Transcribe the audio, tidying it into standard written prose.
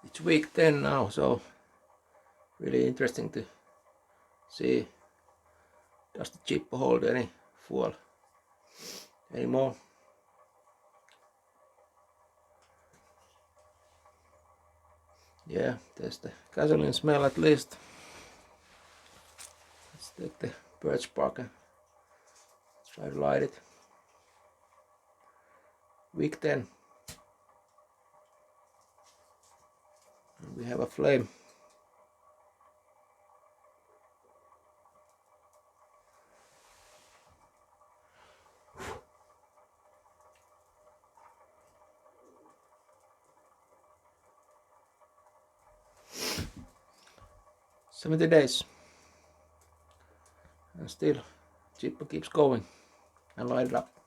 It's week 10 now, so really interesting to see, does the ZIPPO hold any fuel anymore. Yeah, there's the gasoline smell at least. Let's take the birch bark and try to light it. Week 10. And we have a flame. "70 days. And still ZIPPO keeps going and light it up.